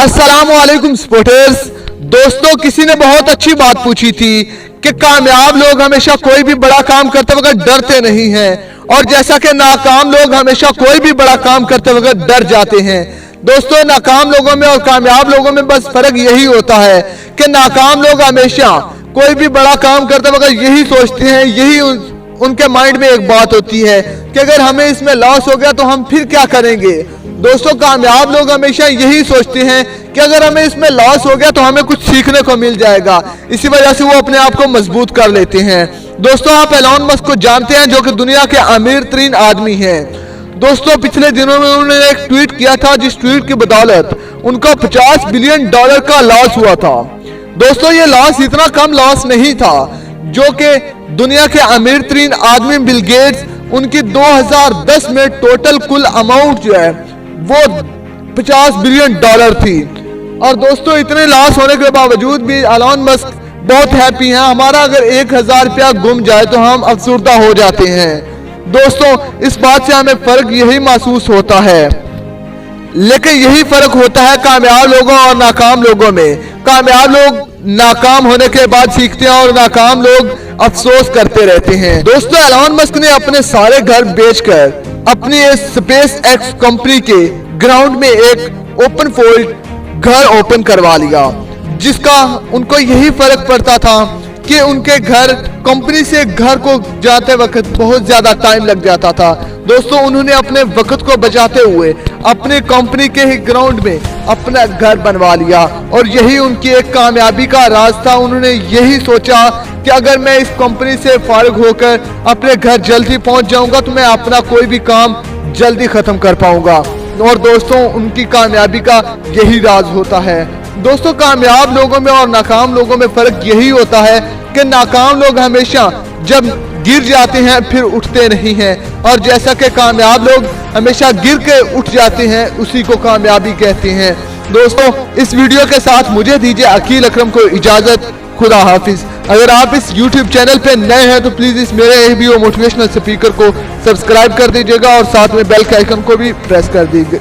अस्सलामुअलैकुम स्पोर्टर्स। दोस्तों, किसी ने बहुत अच्छी बात पूछी थी कि कामयाब लोग हमेशा कोई भी बड़ा काम करते वक्त डरते नहीं हैं, और जैसा कि नाकाम लोग हमेशा कोई भी बड़ा काम करते वक्त डर जाते हैं। दोस्तों, नाकाम लोगों में और कामयाब लोगों में बस फर्क यही होता है कि नाकाम लोग हमेशा कोई भी बड़ा काम करते वक्त यही सोचते हैं, यही उनके माइंड में एक बात होती है कि अगर हमें इसमें लॉस हो गया तो हम फिर क्या करेंगे। दोस्तों, कामयाब लोग हमेशा यही सोचते हैं कि अगर हमें इसमें लॉस हो गया तो हमें कुछ सीखने को मिल जाएगा। इसी वजह से वो अपने आप को मजबूत कर लेते हैं। दोस्तों, आप एलॉन मस्क को जानते हैं, जो कि दुनिया के अमीर तरीन आदमी हैं। दोस्तों, पिछले दिनों में उन्होंने एक ट्वीट किया था, जिस ट्वीट की बदौलत उनका $50 बिलियन का लॉस हुआ था। दोस्तों, ये लॉस इतना कम लॉस नहीं था, जो कि दुनिया के अमीर तरीन आदमी बिल गेट्स, उनकी 2010 में टोटल कुल अमाउंट जो है वो $50 बिलियन थी। और दोस्तों, इतने लॉस होने के बावजूद भी एलॉन मस्क बहुत हैप्पी हैं। हमारा अगर 1000 रुपया गुम जाए तो हम अफसरदा हो जाते हैं। दोस्तों, इस बात से हमें फर्क यही महसूस होता है, लेकिन यही फर्क होता है कामयाब लोगों और नाकाम लोगों में। कामयाब लोग नाकाम होने के बाद सीखते हैं और नाकाम लोग अफसोस करते रहते हैं। दोस्तों, एलॉन मस्क ने अपने सारे घर बेचकर अपनी स्पेस एक्स कंपनी के ग्राउंड में एक ओपन फोल्ड घर ओपन करवा लिया, जिसका उनको यही फर्क पड़ता था कि उनके घर कंपनी से घर को जाते वक्त बहुत ज्यादा टाइम लग जाता था। दोस्तों, उन्होंने अपने वक्त को बचाते हुए अपने कंपनी के ही ग्राउंड में अपना घर बनवा लिया, और यही उनकी एक कामयाबी का राज था। उन्होंने यही सोचा कि अगर मैं इस कंपनी से फारिग होकर अपने घर जल्दी पहुंच जाऊंगा तो मैं अपना कोई भी काम जल्दी खत्म कर पाऊंगा। और दोस्तों, उनकी कामयाबी का यही राज होता है। दोस्तों, कामयाब लोगों में और नाकाम लोगों में फर्क यही होता है कि नाकाम लोग हमेशा जब गिर जाते हैं फिर उठते नहीं हैं, और जैसा कि कामयाब लोग हमेशा गिर के उठ जाते हैं, उसी को कामयाबी कहते हैं। दोस्तों, इस वीडियो के साथ मुझे दीजिए अकील अकरम को इजाजत। खुदा हाफिज। अगर आप इस YouTube चैनल पे नए हैं तो प्लीज इस मेरे ABO मोटिवेशनल स्पीकर को सब्सक्राइब कर दीजिएगा और साथ में बेल के आइकन को भी प्रेस कर दीजिए।